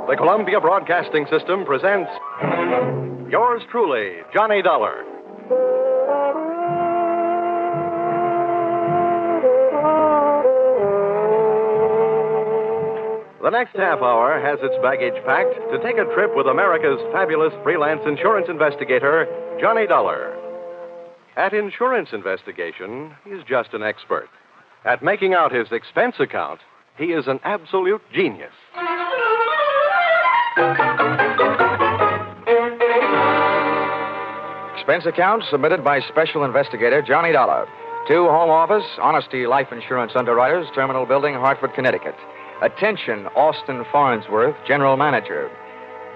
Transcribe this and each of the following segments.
the Columbia Broadcasting System presents yours truly, Johnny Dollar. The next half hour has its baggage packed to take a trip with America's fabulous freelance insurance investigator, Johnny Dollar. At insurance investigation, he's just an expert. At making out his expense account, he is an absolute genius. Expense account submitted by Special Investigator Johnny Dollar to Home Office, Honesty Life Insurance Underwriters, Terminal Building, Hartford, Connecticut. Attention, Austin Farnsworth, General Manager.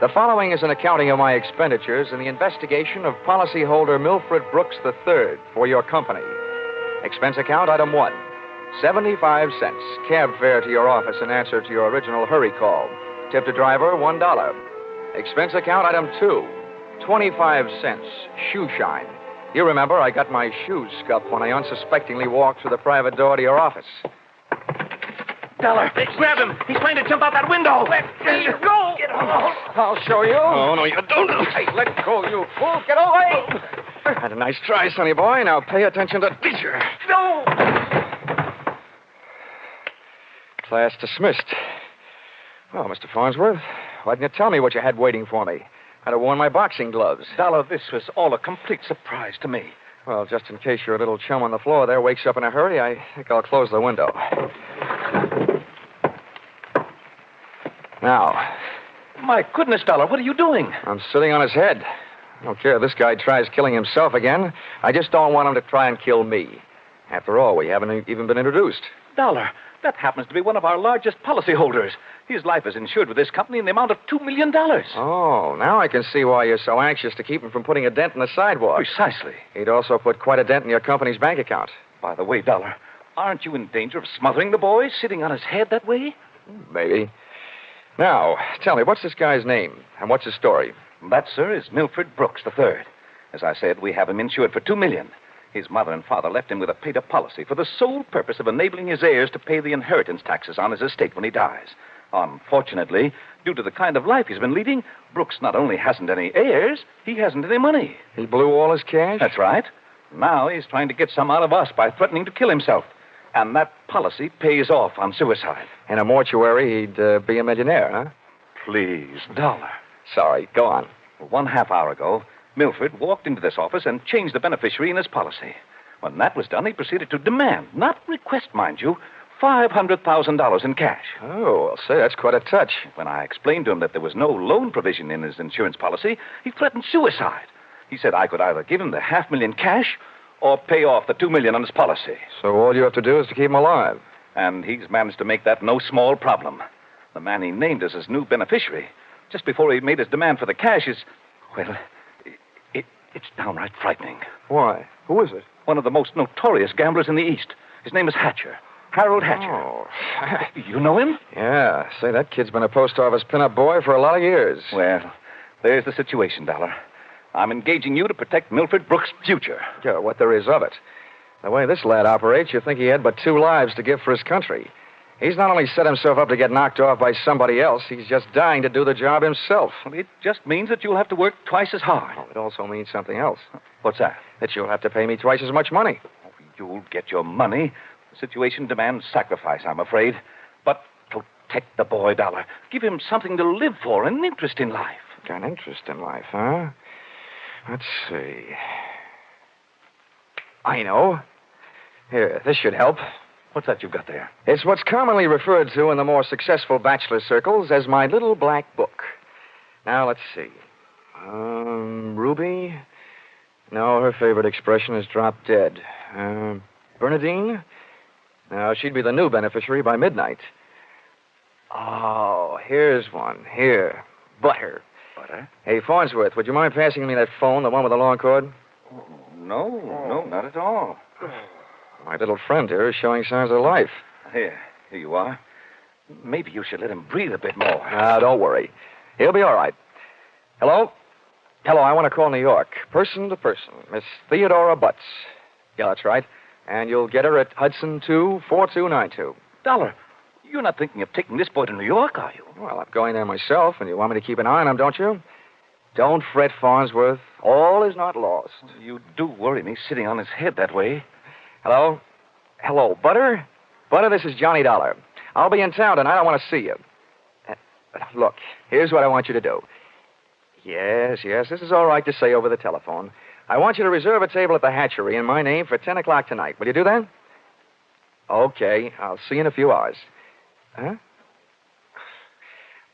The following is an accounting of my expenditures in the investigation of policyholder Milford Brooks III for your company. Expense account item 1, 75 cents. Cab fare to your office in answer to your original hurry call. Tip to driver, $1. Expense account item 2, 25 cents. Shoe shine. You remember I got my shoes scuffed when I unsuspectingly walked through the private door to your office. Dollar, grab him. He's trying to jump out that window. Let go. Get off. I'll show you. Oh, no, you don't. Hey, let go, you fool. Get away. Had a nice try, sonny boy. Now pay attention to teacher. No. Class dismissed. Well, Mr. Farnsworth, why didn't you tell me what you had waiting for me? I'd have worn my boxing gloves. Dollar, this was all a complete surprise to me. Well, just in case your little chum on the floor there wakes up in a hurry, I think I'll close the window. Now. My goodness, Dollar, what are you doing? I'm sitting on his head. I don't care if this guy tries killing himself again. I just don't want him to try and kill me. After all, we haven't even been introduced. Dollar, that happens to be one of our largest policyholders. His life is insured with this company in the amount of $2 million. Oh, now I can see why you're so anxious to keep him from putting a dent in the sidewalk. Precisely. He'd also put quite a dent in your company's bank account. By the way, Dollar, aren't you in danger of smothering the boy sitting on his head that way? Maybe. Now, tell me, what's this guy's name, and what's his story? That, sir, is Milford Brooks III. As I said, we have him insured for $2 million. His mother and father left him with a paid-up policy for the sole purpose of enabling his heirs to pay the inheritance taxes on his estate when he dies. Unfortunately, due to the kind of life he's been leading, Brooks not only hasn't any heirs, he hasn't any money. He blew all his cash? That's right. Now he's trying to get some out of us by threatening to kill himself. And that policy pays off on suicide. In a mortuary, he'd be a millionaire, huh? Please, Dollar. Sorry, go on. Well, 1/2 hour ago, Milford walked into this office and changed the beneficiary in his policy. When that was done, he proceeded to demand, not request, mind you, $500,000 in cash. Oh, well, say, that's quite a touch. When I explained to him that there was no loan provision in his insurance policy, he threatened suicide. He said I could either give him the $500,000 cash or pay off the $2 million on his policy. So all you have to do is to keep him alive. And he's managed to make that no small problem. The man he named as his new beneficiary, just before he made his demand for the cash, is, well, it's downright frightening. Why? Who is it? One of the most notorious gamblers in the East. His name is Hatcher. Harold Hatcher. Oh. You know him? Yeah. Say, that kid's been a post office pinup boy for a lot of years. Well, there's the situation, Dollar. I'm engaging you to protect Milford Brooks' future. Yeah, what there is of it. The way this lad operates, you think he had but 2 lives to give for his country. He's not only set himself up to get knocked off by somebody else, he's just dying to do the job himself. Well, it just means that you'll have to work twice as hard. Oh, it also means something else. What's that? That you'll have to pay me twice as much money. Oh, you'll get your money. The situation demands sacrifice, I'm afraid. But protect the boy, Dollar. Give him something to live for, an interest in life. An interest in life, huh? Let's see. I know. Here, this should help. What's that you've got there? It's what's commonly referred to in the more successful bachelor circles as my little black book. Now, let's see. Ruby? No, her favorite expression is drop dead. Bernadine? No, she'd be the new beneficiary by midnight. Oh, here's one. Here. Butter. Butter? Hey, Farnsworth, would you mind passing me that phone, the one with the long cord? Oh, no, not at all. My little friend here is showing signs of life. Here you are. Maybe you should let him breathe a bit more. Don't worry. He'll be all right. Hello? Hello, I want to call New York. Person to person. Miss Theodora Butts. Yeah, that's right. And you'll get her at Hudson 24292. Dollar, You're not thinking of taking this boy to New York, are you? Well, I'm going there myself, and you want me to keep an eye on him, don't you? Don't fret, Farnsworth. All is not lost. You do worry me sitting on his head that way. Hello? Hello, Butter? Butter, this is Johnny Dollar. I'll be in town tonight. I want to see you. Look, here's what I want you to do. Yes, this is all right to say over the telephone. I want you to reserve a table at the hatchery in my name for 10 o'clock tonight. Will you do that? Okay, I'll see you in a few hours. Huh?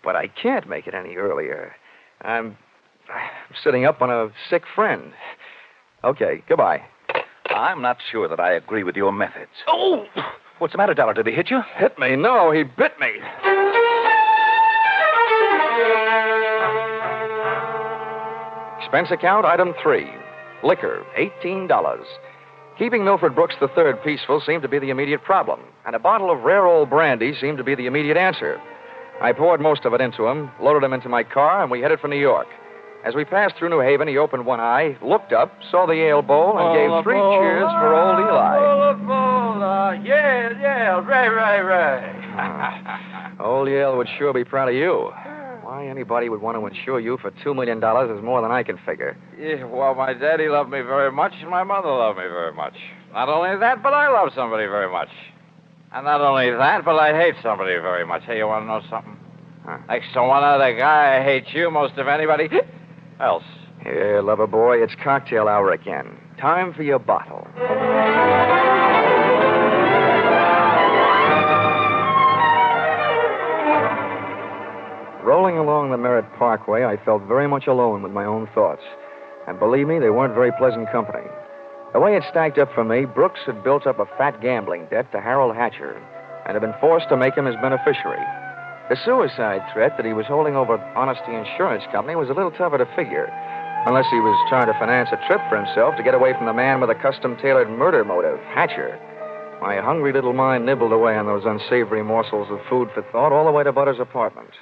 But I can't make it any earlier. I'm sitting up on a sick friend. Okay, goodbye. I'm not sure that I agree with your methods. Oh! What's the matter, Dollar? Did he hit you? Hit me? No, he bit me. Expense account, item 3. Liquor, $18. Keeping Milford Brooks III peaceful seemed to be the immediate problem, and a bottle of rare old brandy seemed to be the immediate answer. I poured most of it into him, loaded him into my car, and we headed for New York. As we passed through New Haven, he opened one eye, looked up, saw the ale bowl, and gave 3 cheers for old Eli. Yeah, right. Old Yale would sure be proud of you. Why anybody would want to insure you for $2 million is more than I can figure. Yeah, well, my daddy loved me very much, and my mother loved me very much. Not only that, but I love somebody very much. And not only that, but I hate somebody very much. Hey, you want to know something? Huh. Next to one other guy, I hate you most of anybody else. Here, lover boy, it's cocktail hour again. Time for your bottle. Rolling along the Merritt Parkway, I felt very much alone with my own thoughts. And believe me, they weren't very pleasant company. The way it stacked up for me, Brooks had built up a fat gambling debt to Harold Hatcher and had been forced to make him his beneficiary. The suicide threat that he was holding over Honesty Insurance Company was a little tougher to figure, unless he was trying to finance a trip for himself to get away from the man with a custom-tailored murder motive, Hatcher. My hungry little mind nibbled away on those unsavory morsels of food for thought all the way to Butter's apartment.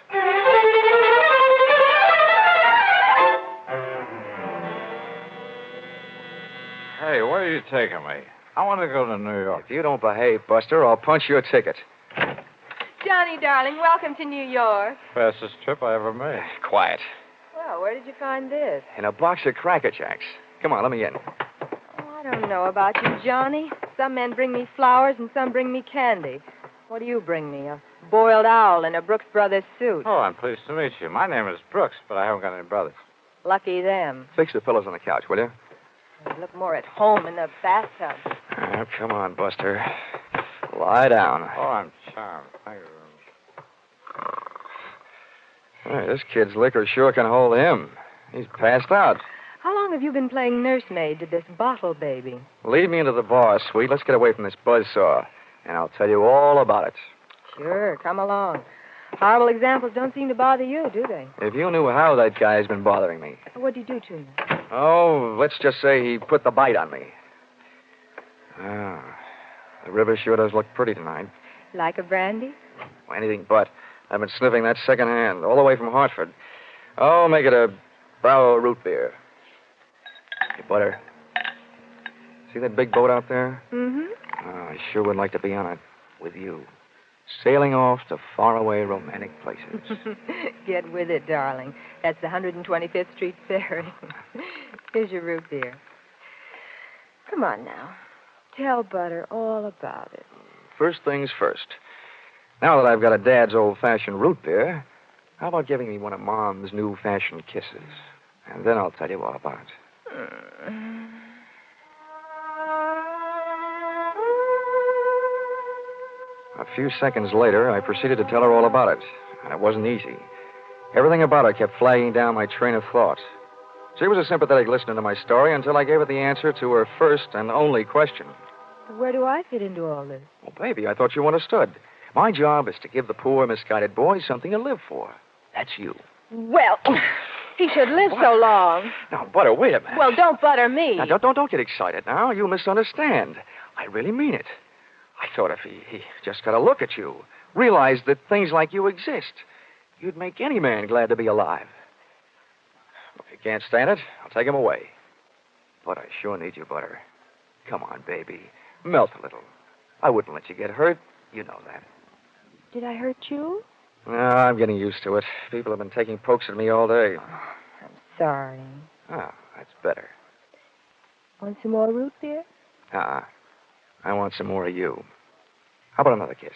Hey, where are you taking me? I want to go to New York. If you don't behave, Buster, I'll punch your ticket. Johnny, darling, welcome to New York. Fastest trip I ever made. Quiet. Well, where did you find this? In a box of Cracker Jacks. Come on, let me in. Oh, I don't know about you, Johnny. Some men bring me flowers and some bring me candy. What do you bring me? A boiled owl in a Brooks Brothers suit. Oh, I'm pleased to meet you. My name is Brooks, but I haven't got any brothers. Lucky them. Fix the pillows on the couch, will you? They look more at home in the bathtub. Come on, Buster. Lie down. Oh, I'm charmed. Thank you very much. Hey, this kid's liquor sure can hold him. He's passed out. How long have you been playing nursemaid to this bottle baby? Lead me into the bar, sweet. Let's get away from this buzzsaw, and I'll tell you all about it. Sure, come along. Horrible examples don't seem to bother you, do they? If you knew how that guy's been bothering me. What'd you do to me? Oh, let's just say he put the bite on me. The river sure does look pretty tonight. Like a brandy? Anything but. I've been sniffing that second hand, all the way from Hartford. Oh, make it a Bravo root beer. Hey, Butter. See that big boat out there? Mm-hmm. Oh, I sure would like to be on it with you. Sailing off to faraway romantic places. Get with it, darling. That's the 125th Street Ferry. Here's your root beer. Come on now. Tell Butter all about it. First things first. Now that I've got a Dad's old-fashioned root beer, how about giving me one of Mom's new-fashioned kisses? And then I'll tell you all about it. A few seconds later, I proceeded to tell her all about it, and it wasn't easy. Everything about her kept flagging down my train of thought. She was a sympathetic listener to my story until I gave her the answer to her first and only question. Where do I fit into all this? Well, baby, I thought you understood. My job is to give the poor, misguided boy something to live for. That's you. Well, he should live so long. Now, Butter, wait a minute. Well, don't butter me. Now, don't get excited now. You misunderstand. I really mean it. I thought if he just got a look at you, realized that things like you exist, you'd make any man glad to be alive. If you can't stand it, I'll take him away. But I sure need you, Butter. Come on, baby. Melt a little. I wouldn't let you get hurt. You know that. Did I hurt you? No, I'm getting used to it. People have been taking pokes at me all day. I'm sorry. Oh, that's better. Want some more root beer? I want some more of you. How about another kiss?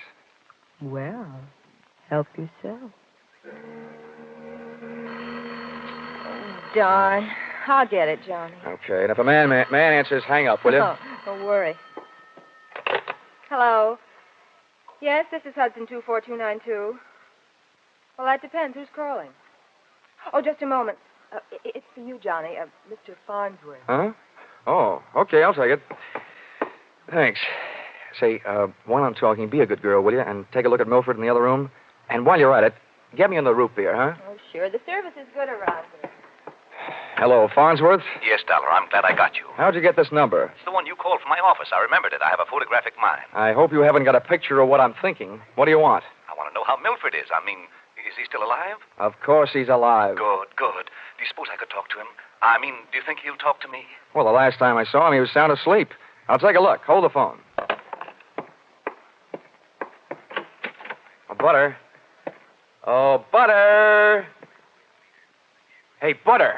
Well, help yourself. Darn. I'll get it, Johnny. Okay, and if a man answers, hang up, will you? Oh, don't worry. Hello. Yes, this is Hudson 24292. Well, that depends. Who's calling? Oh, just a moment. It's for you, Johnny. Mr. Farnsworth. Huh? Oh, okay, I'll take it. Thanks. Say, while I'm talking, be a good girl, will you? And take a look at Milford in the other room. And while you're at it, get me in the root beer, huh? Oh, sure. The service is good around here. Hello, Farnsworth. Yes, Dollar, I'm glad I got you. How'd you get this number? It's the one you called from my office. I remembered it. I have a photographic mind. I hope you haven't got a picture of what I'm thinking. What do you want? I want to know how Milford is. I mean, is he still alive? Of course he's alive. Good, good. Do you suppose I could talk to him? I mean, do you think he'll talk to me? Well, the last time I saw him, he was sound asleep. I'll take a look. Hold the phone. Oh, Butter. Oh, Butter. Hey, Butter.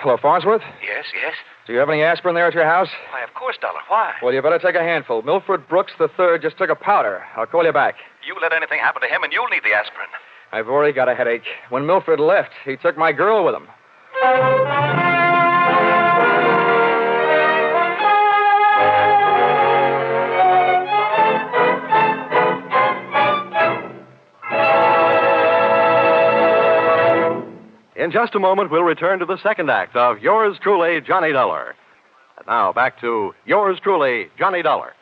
Hello, Farnsworth? Yes, yes. Do you have any aspirin there at your house? Why, of course, Dollar. Why? Well, you better take a handful. Milford Brooks III just took a powder. I'll call you back. You let anything happen to him, and you'll need the aspirin. I've already got a headache. When Milford left, he took my girl with him. In just a moment, we'll return to the second act of Yours Truly, Johnny Dollar. And now, back to Yours Truly, Johnny Dollar.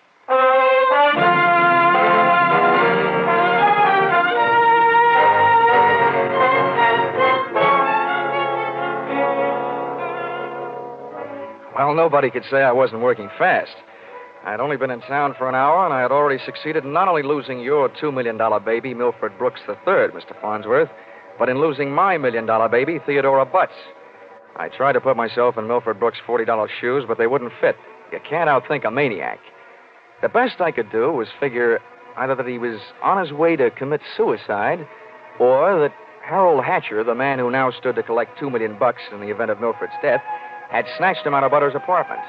Well, nobody could say I wasn't working fast. I'd only been in town for an hour, and I had already succeeded in not only losing your $2 million baby, Milford Brooks III, Mr. Farnsworth, but in losing my $1 million baby, Theodora Butts. I tried to put myself in Milford Brooks' $40 shoes, but they wouldn't fit. You can't outthink a maniac. The best I could do was figure either that he was on his way to commit suicide, or that Harold Hatcher, the man who now stood to collect $2 million in the event of Milford's death, had snatched him out of Butter's apartment.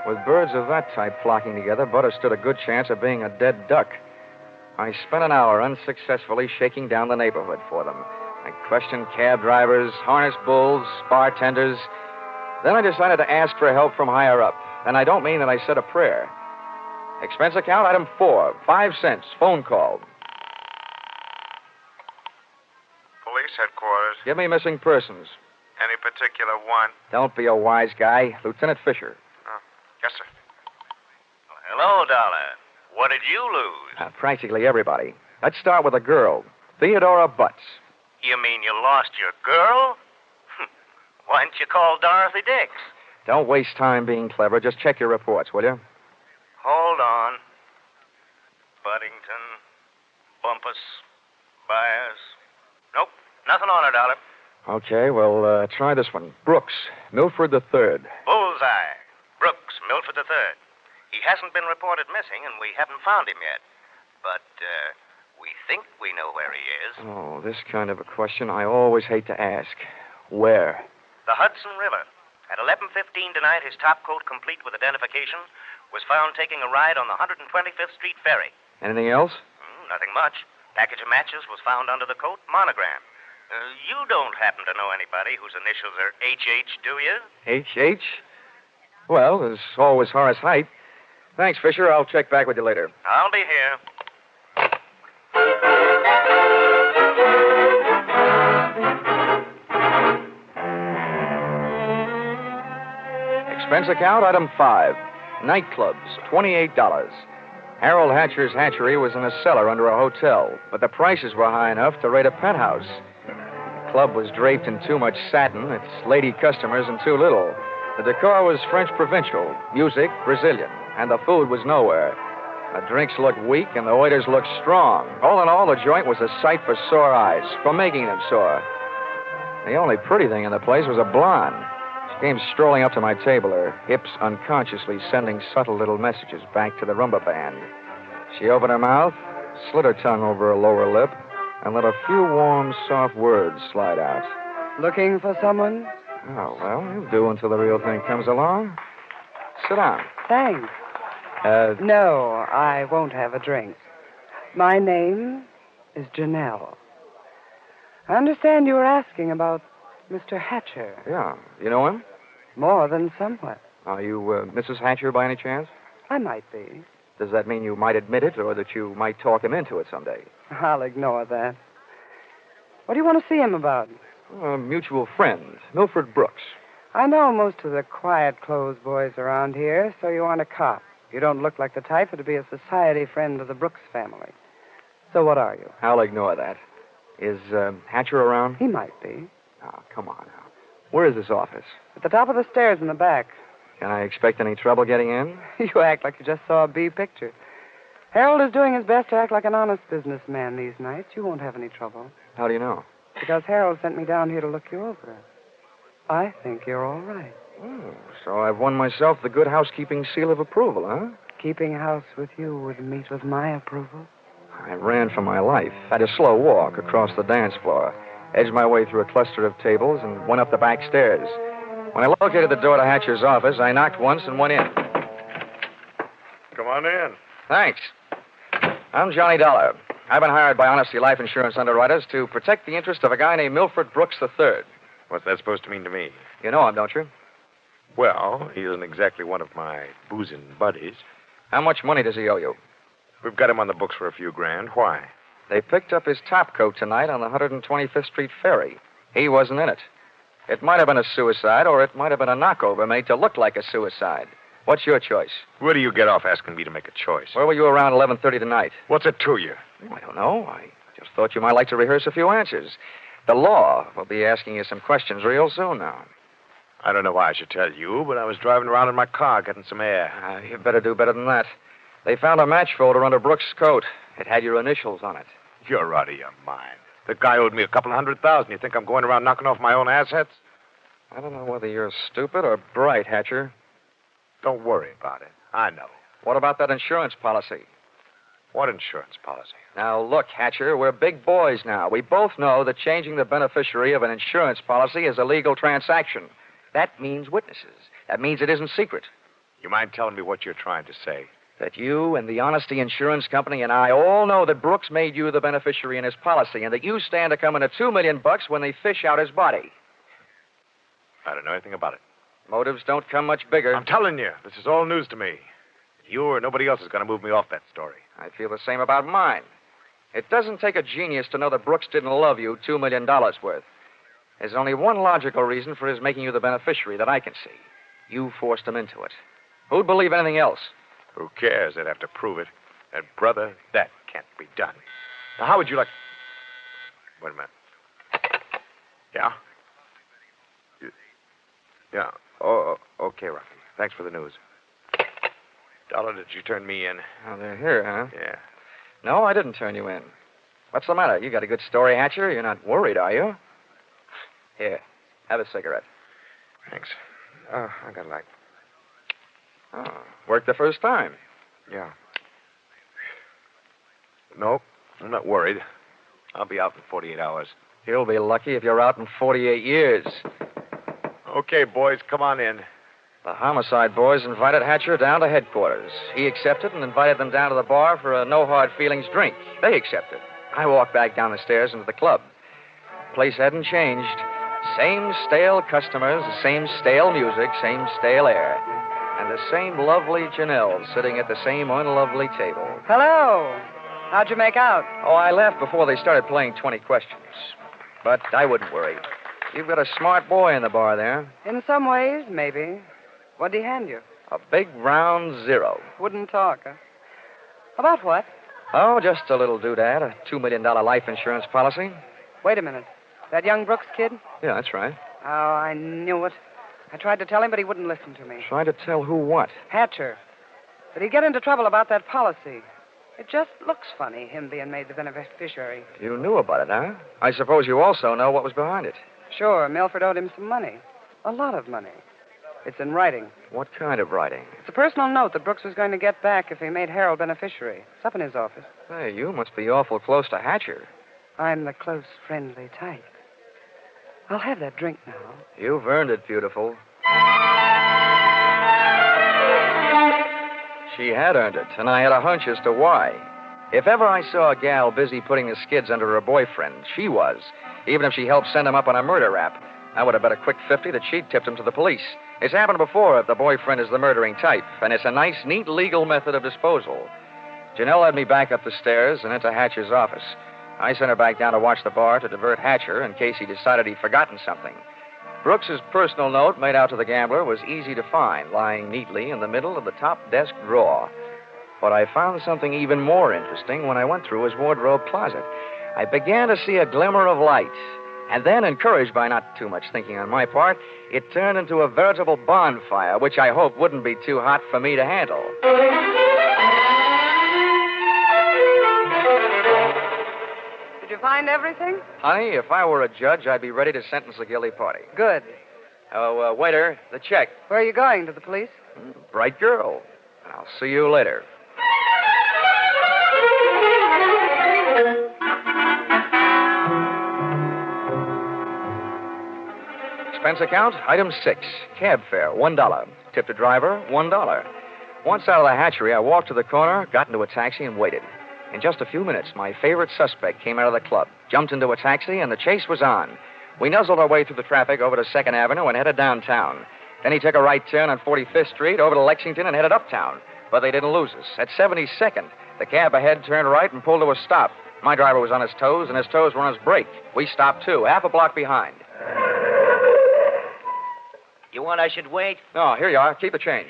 With birds of that type flocking together, Butter stood a good chance of being a dead duck. I spent an hour unsuccessfully shaking down the neighborhood for them. I questioned cab drivers, harness bulls, bartenders. Then I decided to ask for help from higher up. And I don't mean that I said a prayer. Expense account, item 4, 5 cents, phone call. Police headquarters. Give me missing persons. Any particular one? Don't be a wise guy. Lieutenant Fisher. Yes, sir. Hello, Dollar. What did you lose? Practically everybody. Let's start with a girl, Theodora Butts. You mean you lost your girl? Why didn't you call Dorothy Dix? Don't waste time being clever. Just check your reports, will you? Hold on. Buddington, Bumpus, Byers. Nope, nothing on her, Dollar. Okay, well, try this one. Brooks, Milford III. Bullseye. Brooks, Milford III. He hasn't been reported missing, and we haven't found him yet. But, we think we know where he is. Oh, this kind of a question I always hate to ask. Where? The Hudson River. At 11:15 tonight, his top coat, complete with identification, was found taking a ride on the 125th Street ferry. Anything else? Nothing much. Package of matches was found under the coat, monogram. You don't happen to know anybody whose initials are H.H., do you? H.H.? Well, there's always Horace Height. Thanks, Fisher. I'll check back with you later. I'll be here. Expense account, item 5. Nightclubs, $28. Harold Hatcher's hatchery was in a cellar under a hotel, but the prices were high enough to rate a penthouse. The club was draped in too much satin, its lady customers in too little. The decor was French provincial, music Brazilian, and the food was nowhere. The drinks looked weak and the waiters looked strong. All in all, the joint was a sight for sore eyes, for making them sore. The only pretty thing in the place was a blonde. Came strolling up to my table, her hips unconsciously sending subtle little messages back to the rumba band. She opened her mouth, slid her tongue over her lower lip, and let a few warm, soft words slide out. Looking for someone? Oh, well, you'll do until the real thing comes along. Sit down. Thanks. No, I won't have a drink. My name is Janelle. I understand you were asking about Mr. Hatcher. Yeah. You know him? More than somewhat. Are you Mrs. Hatcher by any chance? I might be. Does that mean you might admit it or that you might talk him into it someday? I'll ignore that. What do you want to see him about? A mutual friend, Milford Brooks. I know most of the quiet clothes boys around here, so you aren't a cop. You don't look like the type to be a society friend of the Brooks family. So what are you? I'll ignore that. Is Hatcher around? He might be. Oh, come on now. Where is this office? At the top of the stairs in the back. Can I expect any trouble getting in? You act like you just saw a B picture. Harold is doing his best to act like an honest businessman these nights. You won't have any trouble. How do you know? Because Harold sent me down here to look you over. I think you're all right. Oh, so I've won myself the good housekeeping seal of approval, huh? Keeping house with you would meet with my approval. I ran for my life, had a slow walk across the dance floor, edged my way through a cluster of tables, and went up the back stairs. When I located the door to Hatcher's office, I knocked once and went in. Come on in. Thanks. I'm Johnny Dollar. I've been hired by Honesty Life Insurance Underwriters to protect the interest of a guy named Milford Brooks III. What's that supposed to mean to me? You know him, don't you? Well, he isn't exactly one of my boozing buddies. How much money does he owe you? We've got him on the books for a few grand. Why? They picked up his top coat tonight on the 125th Street ferry. He wasn't in it. It might have been a suicide, or it might have been a knockover made to look like a suicide. What's your choice? Where do you get off asking me to make a choice? Where were you around 11:30 tonight? What's it to you? Oh, I don't know. I just thought you might like to rehearse a few answers. The law will be asking you some questions real soon now. I don't know why I should tell you, but I was driving around in my car getting some air. You better do better than that. They found a match folder under Brooks' coat. It had your initials on it. You're out of your mind. The guy owed me $200,000. You think I'm going around knocking off my own assets? I don't know whether you're stupid or bright, Hatcher. Don't worry about it. I know. What about that insurance policy? What insurance policy? Now, look, Hatcher, we're big boys now. We both know that changing the beneficiary of an insurance policy is a legal transaction. That means witnesses. That means it isn't secret. You mind telling me what you're trying to say? That you and the Honesty Insurance Company and I all know that Brooks made you the beneficiary in his policy and that you stand to come into $2 million when they fish out his body. I don't know anything about it. Motives don't come much bigger. I'm telling you, this is all news to me. You or nobody else is going to move me off that story. I feel the same about mine. It doesn't take a genius to know that Brooks didn't love you $2 million worth. There's only one logical reason for his making you the beneficiary that I can see. You forced him into it. Who'd believe anything else? Who cares? They'd have to prove it. And, brother, that can't be done. Now, how would you like... Wait a minute. Yeah? Yeah. Oh, okay, Rocky. Thanks for the news. Dollar, did you turn me in? Oh, they're here, huh? Yeah. No, I didn't turn you in. What's the matter? You got a good story, Hatcher? You're not worried, are you? Here, have a cigarette. Thanks. I got a light. Oh, worked the first time. Yeah. Nope, I'm not worried. I'll be out in 48 hours. You'll be lucky if you're out in 48 years. Okay, boys, come on in. The homicide boys invited Hatcher down to headquarters. He accepted and invited them down to the bar for a no-hard-feelings drink. They accepted. I walked back down the stairs into the club. The place hadn't changed. Same stale customers, the same stale music, same stale air. And the same lovely Janelle sitting at the same unlovely table. Hello. How'd you make out? Oh, I left before they started playing 20 questions. But I wouldn't worry. You've got a smart boy in the bar there. In some ways, maybe. What'd he hand you? A big round 0. Wouldn't talk, huh? About what? Oh, just a little doodad, a $2 million life insurance policy. Wait a minute. That young Brooks kid? Yeah, that's right. Oh, I knew it. I tried to tell him, but he wouldn't listen to me. Trying to tell who what? Hatcher. That he'd get into trouble about that policy. It just looks funny, him being made the beneficiary. You knew about it, huh? I suppose you also know what was behind it. Sure, Milford owed him some money. A lot of money. It's in writing. What kind of writing? It's a personal note that Brooks was going to get back if he made Harold beneficiary. It's up in his office. Hey, you must be awful close to Hatcher. I'm the close, friendly type. I'll have that drink now. You've earned it, beautiful. She had earned it, and I had a hunch as to why. If ever I saw a gal busy putting the skids under her boyfriend, she was. Even if she helped send him up on a murder rap. I would have bet a quick 50 that she'd tipped him to the police. It's happened before if the boyfriend is the murdering type, and it's a nice, neat, legal method of disposal. Janelle led me back up the stairs and into Hatcher's office. I sent her back down to watch the bar to divert Hatcher in case he decided he'd forgotten something. Brooks's personal note made out to the gambler was easy to find, lying neatly in the middle of the top desk drawer. But I found something even more interesting when I went through his wardrobe closet. I began to see a glimmer of light. And then, encouraged by not too much thinking on my part, it turned into a veritable bonfire, which I hoped wouldn't be too hot for me to handle. Did you find everything? Honey, if I were a judge, I'd be ready to sentence the guilty party. Good. Oh, waiter, the check. Where are you going? To the police? Bright girl. I'll see you later. Expense account, item 6. Cab fare, $1. Tip the driver, $1. Once out of the hatchery, I walked to the corner, got into a taxi, and waited. In just a few minutes, my favorite suspect came out of the club, jumped into a taxi, and the chase was on. We nuzzled our way through the traffic over to 2nd Avenue and headed downtown. Then he took a right turn on 45th Street over to Lexington and headed uptown. But they didn't lose us. At 72nd, the cab ahead turned right and pulled to a stop. My driver was on his toes, and his toes were on his brake. We stopped, too, half a block behind. You want I should wait? No, here you are. Keep the change.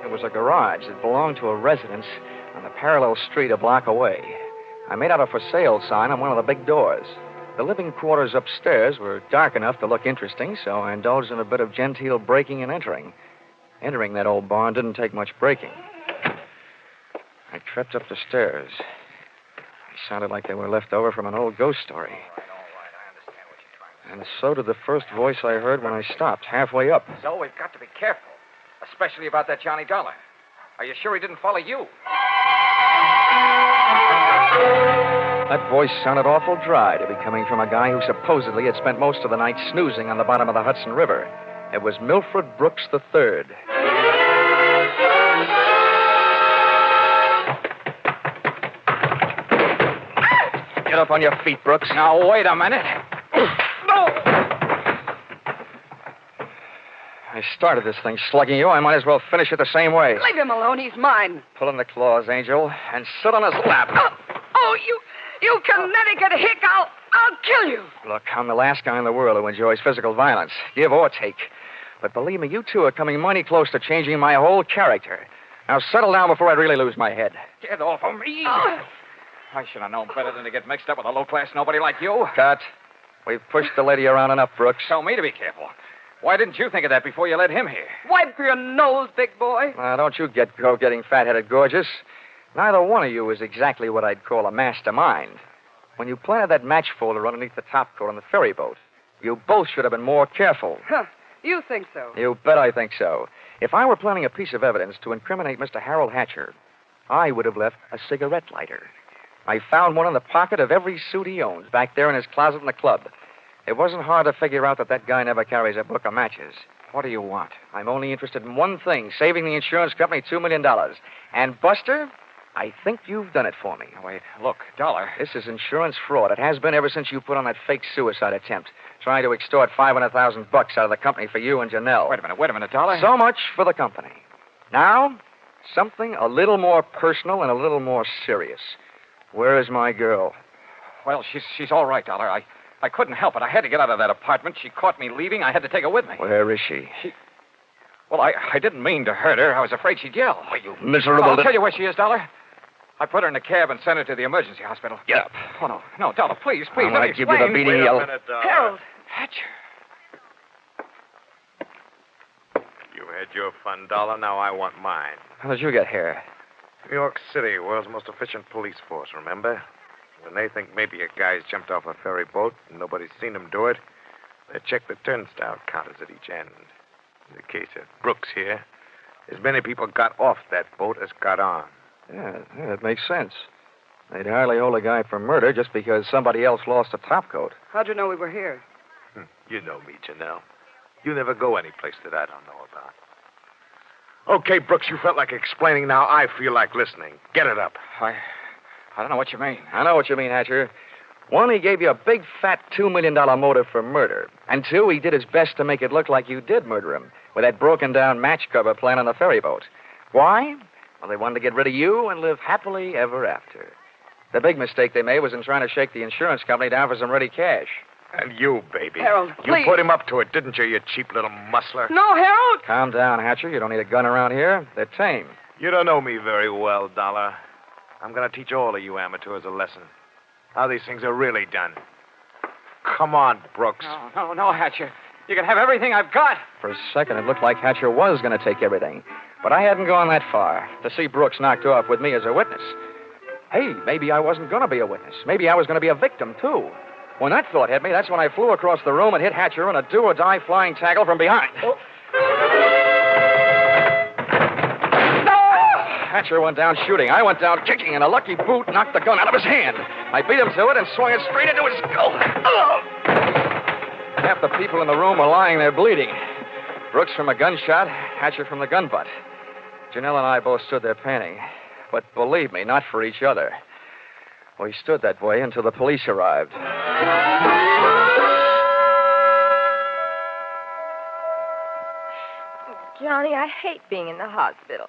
It was a garage that belonged to a residence on the parallel street a block away. I made out a for sale sign on one of the big doors. The living quarters upstairs were dark enough to look interesting, so I indulged in a bit of genteel breaking and entering. Entering that old barn didn't take much breaking. I crept up the stairs. They sounded like they were left over from an old ghost story. And so did the first voice I heard when I stopped, halfway up. So we've got to be careful, especially about that Johnny Dollar. Are you sure he didn't follow you? That voice sounded awful dry to be coming from a guy who supposedly had spent most of the night snoozing on the bottom of the Hudson River. It was Milford Brooks III. Get up on your feet, Brooks. Now, wait a minute. No! I started this thing slugging you. I might as well finish it the same way. Leave him alone. He's mine. Pull in the claws, Angel, and sit on his lap. Oh, you Connecticut hick. I'll kill you. Look, I'm the last guy in the world who enjoys physical violence, give or take. But believe me, you two are coming mighty close to changing my whole character. Now settle down before I really lose my head. Get off of me. I should have known better than to get mixed up with a low-class nobody like you. Cut. We've pushed the lady around enough, Brooks. Tell me to be careful. Why didn't you think of that before you led him here? Wipe your nose, big boy. Now, don't you go getting fat-headed gorgeous. Neither one of you is exactly what I'd call a mastermind. When you planted that match folder underneath the topcoat on the ferry boat, you both should have been more careful. Huh. You think so? You bet I think so. If I were planning a piece of evidence to incriminate Mr. Harold Hatcher, I would have left a cigarette lighter. I found one in the pocket of every suit he owns, back there in his closet in the club. It wasn't hard to figure out that guy never carries a book of matches. What do you want? I'm only interested in one thing, saving the insurance company $2 million. And, Buster, I think you've done it for me. Now, wait, look, Dollar. This is insurance fraud. It has been ever since you put on that fake suicide attempt, trying to extort $500,000 out of the company for you and Janelle. Wait a minute, Dollar. So much for the company. Now, something a little more personal and a little more serious. Where is my girl? Well, she's all right, Dollar. I couldn't help it. I had to get out of that apartment. She caught me leaving. I had to take her with me. Where is she? Well, I didn't mean to hurt her. I was afraid she'd yell. Oh, you miserable... I'll tell you where she is, Dollar. I put her in a cab and sent her to the emergency hospital. Get up. Oh, no, Dollar, please. I'm going to give you the beating Wait yell. a minute, Harold. Hatcher. You've Had your fun, Dollar. Now I want mine. How did you get here? New York City, world's most efficient police force, remember? When they think maybe a guy's jumped off a ferry boat and nobody's seen him do it, they check the turnstile counters at each end. In the case of Brooks here, as many people got off that boat as got on. Yeah, that makes sense. They'd hardly hold a guy for murder just because somebody else lost a topcoat. How'd you know we were here? You know me, Janelle. You never go any place that I don't know about. Okay, Brooks, you felt like explaining. Now I feel like listening. Get it up. I don't know what you mean. I know what you mean, Hatcher. One, he gave you a big, fat $2 million motive for murder. And two, he did his best to make it look like you did murder him with that broken-down match cover plan on the ferry boat. Why? Well, they wanted to get rid of you and live happily ever after. The big mistake they made was in trying to shake the insurance company down for some ready cash. And you, baby. Harold, You please. put him up to it, didn't you, you cheap little muscler? No, Harold! Calm down, Hatcher. You don't need a gun around here. They're tame. You don't know me very well, Dollar. I'm going to teach all of you amateurs a lesson. How these things are really done. Come on, Brooks. No, Hatcher. You can have everything I've got. For a second, it looked like Hatcher was going to take everything. But I hadn't gone that far to see Brooks knocked off with me as a witness. Hey, maybe I wasn't going to be a witness. Maybe I was going to be a victim, too. When that thought hit me, that's when I flew across the room and hit Hatcher in a do-or-die flying tackle from behind. Oh. Hatcher went down shooting. I went down kicking, and a lucky boot knocked the gun out of his hand. I beat him to it and swung it straight into his skull. Oh! Half the people in the room were lying there bleeding. Brooks from a gunshot, Hatcher from the gun butt. Janelle and I both stood there panting. But believe me, not for each other. We stood that way until the police arrived. Johnny, I hate being in the hospital,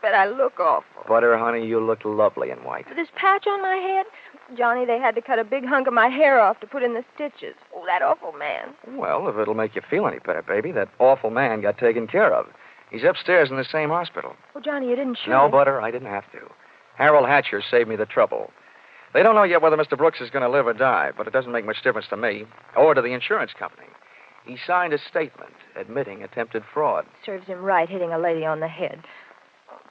but I look awful. Butter, honey, you look lovely in white. This patch on my head, Johnny, they had to cut a big hunk of my hair off to put in the stitches. Oh, that awful man. Well, if it'll make you feel any better, baby, that awful man got taken care of. He's upstairs in the same hospital. Oh, Johnny, you didn't shoot No, him. Butter, I didn't have to. Harold Hatcher saved me the trouble. They don't know yet whether Mr. Brooks is going to live or die, but it doesn't make much difference to me or to the insurance company. He signed a statement admitting attempted fraud. Serves him right hitting a lady on the head.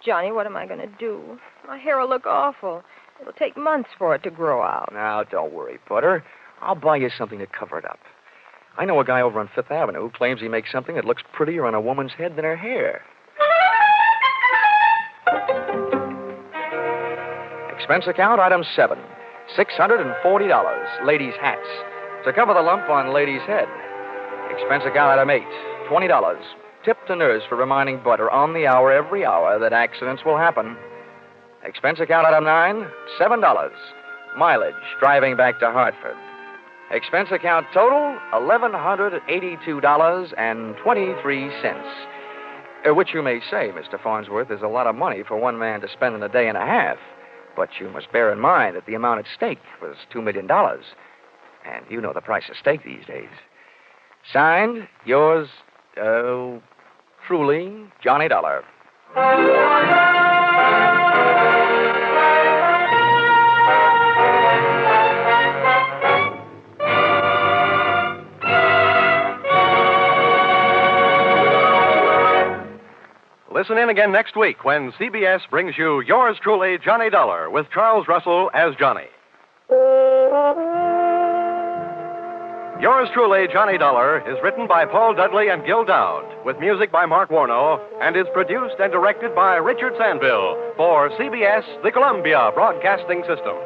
Johnny, what am I going to do? My hair will look awful. It'll take months for it to grow out. Now, don't worry, Butter. I'll buy you something to cover it up. I know a guy over on Fifth Avenue who claims he makes something that looks prettier on a woman's head than her hair. Expense account, item 7. $640. Ladies' hats. To cover the lump on lady's head. Expense account, item 8. $20. Tip to nurse for reminding Butter on the hour every hour that accidents will happen. Expense account, item 9. $7. Mileage driving back to Hartford. Expense account total, $1,182.23. Which you may say, Mr. Farnsworth, is a lot of money for one man to spend in a day and a half. But you must bear in mind that the amount at stake was $2 million. And you know the price of steak these days. Signed, yours, truly, Johnny Dollar. Listen in again next week when CBS brings you yours truly, Johnny Dollar, with Charles Russell as Johnny. Yours truly, Johnny Dollar, is written by Paul Dudley and Gil Dowd, with music by Mark Warno, and is produced and directed by Richard Sandville for CBS, the Columbia Broadcasting System.